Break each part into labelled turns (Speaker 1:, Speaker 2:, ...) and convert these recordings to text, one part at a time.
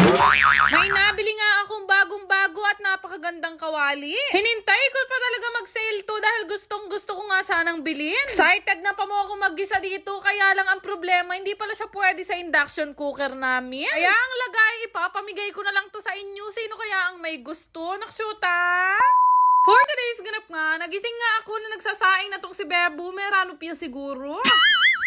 Speaker 1: May nabili nga akong bagong-bago at napakagandang kawali. Hinintay ko pa talaga mag-sale to dahil gustong-gusto ko nga sanang bilhin. Excited na pa mo ako mag-gisa dito, kaya lang ang problema, hindi pala siya pwede sa induction cooker namin. Kaya ang lagay, ipapamigay ko na lang to sa inyo. Sino kaya ang may gusto? Naksyuta? For today's ganap nga, nagising nga ako na nagsasaing na tong si Bebo. Merano piya siguro.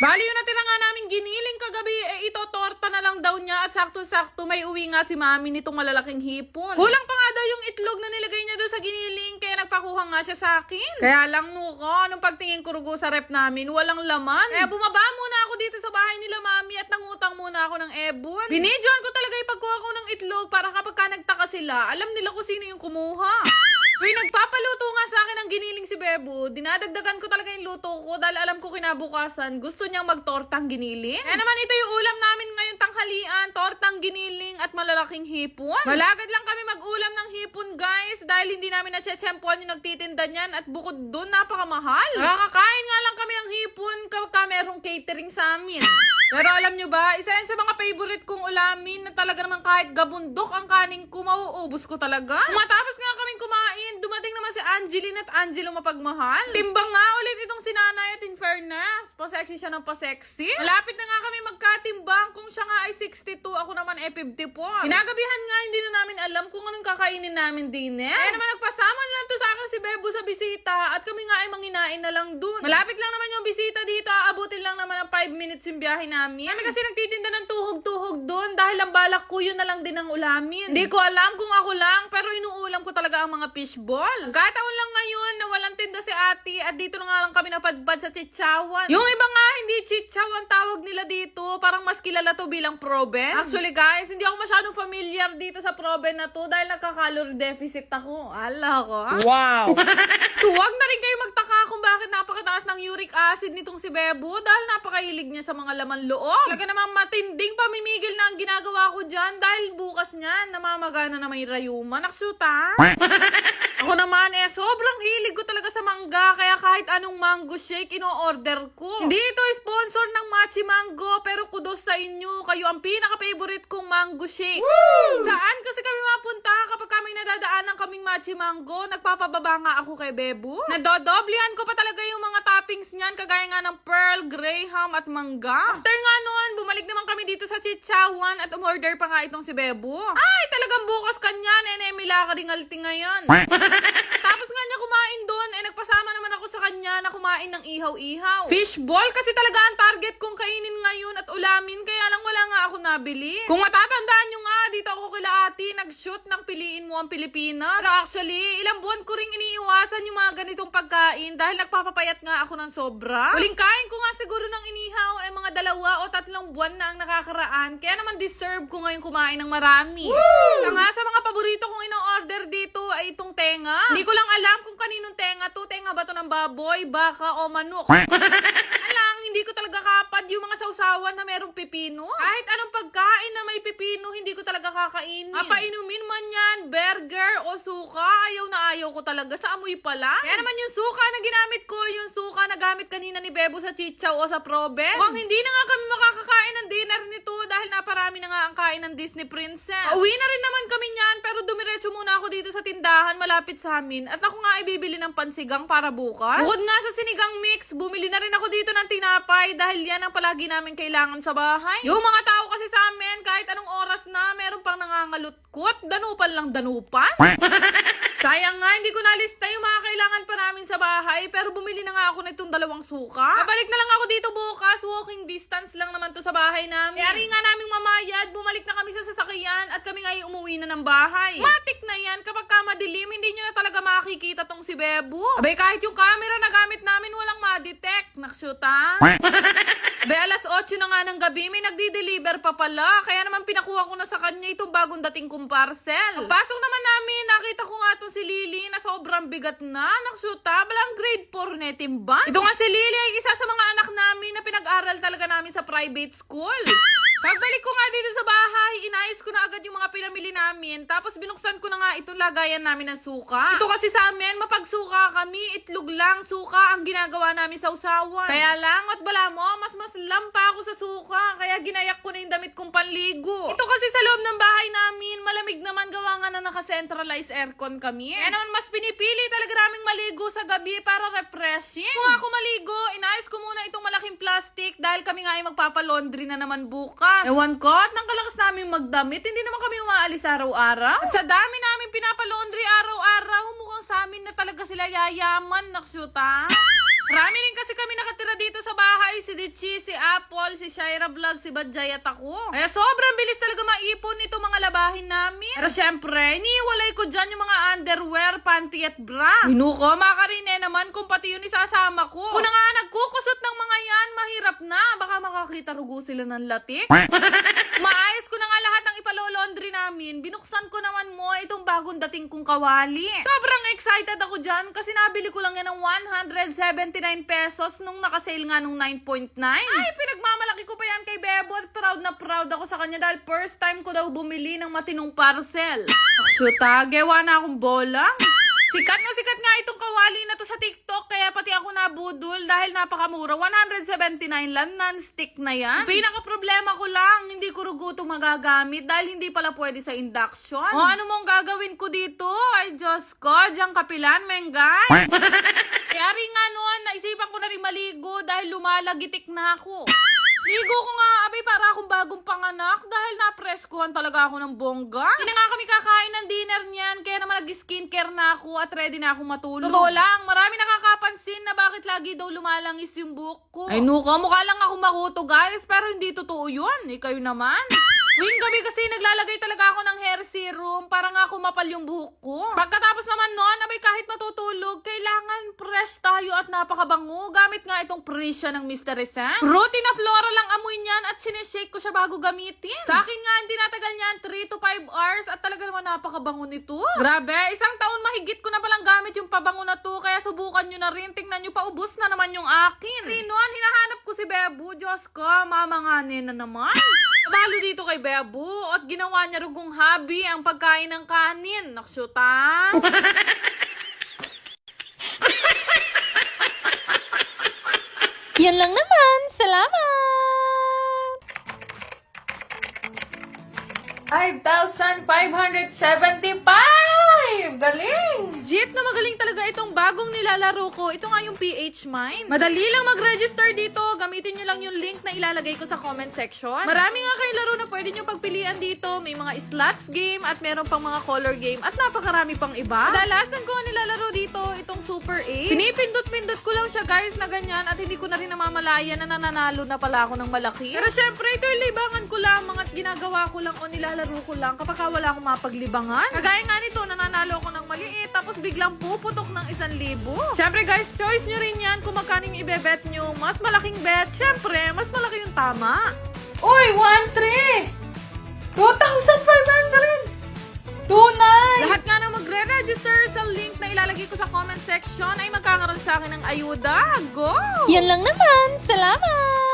Speaker 1: Bali yun natira nga namin giniling kagabi, ito torta na lang daw niya at sakto-sakto may uwi nga si mami nitong malalaking hipon. Kulang pa nga daw yung itlog na nilagay niya doon sa giniling, kaya nagpakuha nga siya sa akin. Kaya lang nuko, nung pagtingin ko rugo sa rep namin, walang laman. Kaya bumaba muna ako dito sa bahay nila mami at nangutang muna ako ng ebon. Binidyoan ko talaga yung pagkuha ko ng itlog para kapag ka nagtaka sila, alam nila kung sino yung kumuha. Uy, nagpapaluto nga sa akin ng giniling si Bebo. Dinadagdagan ko talaga yung luto ko dahil alam ko kinabukasan gusto niyang magtortang giniling. Kaya naman ito yung ulam namin ngayong tanghalian, tortang giniling at malalaking hipon. Malagad lang kami mag-ulam ng hipon guys dahil hindi namin natsetsempuan yung nagtitinda niyan at bukod dun napakamahal. Nakakain nga lang kami ng hipon kapag merong catering sa amin. Pero alam nyo ba, isa yan sa mga favorite kong ulamin na talaga naman kahit gabundok ang kanin ko, mauubos ko talaga. Matapos nga kaming kumain, dumating naman si Angeline at Angelo mapagmahal. Timbang nga ulit itong sinanay at in fairness, pasexy siya ng pasexy. Malapit na nga kami magkatimbang, kung siya nga ay 62, ako naman ay 54. Ginagabihan nga, hindi na namin alam kung anong kakainin namin dinner. Kaya naman nagpasama na lang to sa akin si Bebo sa bisita at kami nga ay manginain na lang dun. Malapit lang naman yung bisita dito, abutin lang naman ang 5 minutes yung biyahe namin. Kami kasi nagtitinda ng tuhog-tuhog doon dahil ang balak ko yun na lang din ang ulamin. Hindi ko alam kung ako lang, pero inuulam ko talaga ang mga fishball. Nagkataon lang ngayon na walang tinda si ate at dito na nga lang kami napadpad sa chichawan. Yung iba nga hindi chichaw ang tawag nila dito, parang mas kilala to bilang proben. Actually guys, hindi ako masyadong familiar dito sa proben na to dahil nagka-calorie deficit ako. Ala ko.
Speaker 2: Wow!
Speaker 1: Huwag na rin kayo magtaka kung bakit napakataas ng uric acid nitong si Bebo dahil napakahilig niya sa mga laman loob. Talaga namang matinding pamimigil na ang ginagawa ko dyan dahil bukas niyan namamagana na may rayuma. Naksuta? Ako naman sobrang hilig ko talaga sa mangga kaya kahit anong mango shake ino-order ko. Hindi ito sponsor ng Machi Mango pero kudos sa inyo. Kayo ang pinaka-favorite kong mango shake. Woo! Saan kasi kami mapunta kapag kami nadadaan ng kaming Machi Mango? Nagpapababa nga ako kay Bebo. Nadodoblihan ko pa talaga yung mga toppings niyan kagaya nga ng pearl, graham at mangga. After nga noon, bumalik naman kami dito sa Chichawan at umorder pa nga itong si Bebo. Ay, talagang bukas kanya, nene, mila ka ringalti ngayon. Tapos nga niya kumain doon, nagpasama naman ako sa kanya na kumain ng ihaw-ihaw. Fishball kasi talaga ang target kong kainin ngayon at ulamin, kaya lang wala nga ako nabili. Kung matatandaan nyo nga, dito ako kila ate, nag-shoot ng Piliin Mo ang Pilipinas. Pero actually, ilang buwan ko ring iniiwasan yung mga ganitong pagkain dahil nagpapapayat nga ako ng sobra. Huling kain ko nga siguro ng inihaw ay mga 2 o 3 buwan na ang nakakaraan, kaya naman deserve ko ngayon kumain ng marami. Nga sa mga paborito kong ino-order dito ay itong tenga. Hindi ko lang alam kung kaninong tenga to. Tenga ba to ng baboy, baka o manok? Alang, hindi ko talaga kapad yung mga sausawan na merong pipino. Kahit anong pagkain na may pipino, hindi ko talaga kakainin. Mapainumin man yan, burger o suka, ayaw na ayaw ko talaga. Sa amoy pa lang. Kaya naman yung suka na ginamit ko, yung suka na gamit kanina ni Bebo sa chichaw o sa proben. Mukhang hindi na nga kami makakakain ng dinner nito dahil naparami na nga ang kain ng Disney Princess. Uwi na rin naman kami niyan pero dumiretso muna ako dito sa tindahan malapit sa amin at ako nga ay bibili ng pansigang para bukas. Bukod nga sa sinigang mix, bumili na rin ako dito ng tinapay dahil yan ang palagi namin kailangan sa bahay. Yung mga tao kasi sa amin, kahit anong oras na, meron pang nangangalutkot, danupan lang danupan. Sayang nga, hindi ko nalista yung mga kailangan pa namin sa bahay, pero bumili na nga ako nitong 2 suka. Babalik na lang ako dito bukas, walking distance lang naman to sa bahay namin. Kaya rin nga naming mamayad, bumalik na kami sa sasakyan at kami nga umuwi na ng bahay. Matik na yan, kapag ka madilim, hindi nyo na talaga makikita tong si Bebo. Abay, kahit yung camera na gamit namin, walang ma-detect. Naksyuta. Abay, alas 8 na nga ng gabi, may nagdi-deliver pa pala. Kaya naman pinakuha ko na sa kanya itong bagong dating kong parcel. Pagpasok naman namin, nakita ko nga si Lily na sobrang bigat na. Naksyuta, balang grade 4 na timban. Ito nga si Lily ay isa sa mga anak namin na pinag-aral talaga namin sa private school. Pagbalik ko nga dito sa bahay, inayos ko na agad yung mga pinamili namin. namin. Tapos binuksan ko na nga itong lagayan namin ng suka. Ito kasi sa amin, mapagsuka kami. Itlog lang, suka ang ginagawa namin sa usawan. Kaya lang, at bala mo, mas lampa ako sa suka. Kaya ginayak ko na yung damit kong panligo. Ito kasi sa loob ng bahay namin, malamig naman gawa nga na naka-centralized aircon kami. Kaya naman mas pinipili talaga naming maligo sa gabi para refreshing. Kung ako maligo, inayos ko muna itong malaking plastic dahil kami nga ay magpapalaundry na naman bukas. Ewan ko, at nang kalakas namin magdamit, hindi naman kami umaalis araw-araw. At sa dami namin pinapalaundry araw-araw, mukhang sa amin na talaga sila yayaman, naksyuta. Marami rin kasi kami nakatira dito sa bahay. Si Dichi, si Apple, si Shaira Vlog, si Badjay at ako. Kaya sobrang bilis talaga maipon nito mga labahin namin. Pero syempre, iniwalay ko dyan yung mga underwear, panty at bra. Minuko, makarine naman kung pati yun isasama ko. Kung na nga nagkukusot ng mga yan, mahirap na. Baka makakita rugo sila ng latik. Maayos ko na nga lahat ng ipalolaundry namin. Binuksan ko naman mo itong bagong dating kong kawali. Sobrang excited ako dyan kasi nabili ko lang yan ng 179 pesos nung nakasale nga nung 9.9. Ay, pinagmamalaki ko pa yan kay Bebo at proud na proud ako sa kanya dahil first time ko daw bumili ng matinong parcel. Shoot gewa na akong bolang. Sikat nga itong kawali na to sa TikTok kaya pati ako nabudol dahil napakamura. 179 lang, non-stick na yan. Pinaka-problema ko lang, hindi ko rugo itong magagamit dahil hindi pala pwede sa induction. O ano mong gagawin ko dito? Ay Diyos ko, diyang kapilan, menggay. Kaya rin nga noon, naisipan ko na rin maligo dahil lumalagitik na ako. Ligo ko nga, abay para akong bagong panganak dahil napreskuhan talaga ako ng bongga. Hindi nga kami kakain ng dinner niyan, kaya naman nag-skincare na ako at ready na akong matulog. Totoo lang, marami nakakapansin na bakit lagi daw lumalangis yung buhok ko. Ay nuka, mukha lang ako makuto guys, pero hindi totoo yun. Kayo naman. Tuwing gabi kasi naglalagay talaga ako ng hair serum para nga kumapal yung buhok ko. Pagkatapos naman nun, abay kahit matutulog, kailangan fresh tayo at napakabango. Gamit nga itong Prisha ng Mr. Essence. Fruity na flora lang amoy niyan at sinishake ko siya bago gamitin. Sa akin nga, hindi natagal niyan 3 to 5 hours at talaga naman napakabango nito. Grabe, isang taon mahigit ko na palang gamit yung pabango na to, kaya subukan nyo na rin. Tingnan nyo, paubos na naman yung akin. Rinuan, hinahanap ko si Bebo. Diyos ko, mamanganin na naman. Nabalo dito kay Bebo at ginawa niya rugong hobby ang pagkain ng kanin. Naksyuta.
Speaker 2: Yan lang naman. Salamat!
Speaker 1: 5,575! Galing! Jit na magaling talaga itong bagong nilalaro ko. Ito nga yung PH Mine. Madali lang mag-register dito. Gamitin nyo lang yung link na ilalagay ko sa comment section. Marami nga kayong laro na pwede nyo pagpilian dito. May mga slots game at meron pang mga color game at napakarami pang iba. Kadalasan ko nga nilalaro dito itong Super 8. Pinipindot-pindot ko lang siya guys na ganyan at hindi ko na rin namamalayan na nananalo na pala ako ng malaki. Pero syempre ito yung libangan ko lamang at ginagawa ko lang o nilalaro ko lang kapag wala akong mapaglibangan. Kagaya nga nito, nananalo ako ng maliit tapos biglang puputok ng 1,000. Syempre guys, choice nyo rin yan kung magkano yung ibebet nyo. Mas malaking bet, syempre, mas malaki yung tama. Uy, 1,300! 2,500! 2,900! Lahat nga na magre-register sa link na ilalagay ko sa comment section ay magkakaroon sa akin ng ayuda. Go!
Speaker 2: Yan lang naman. Salamat!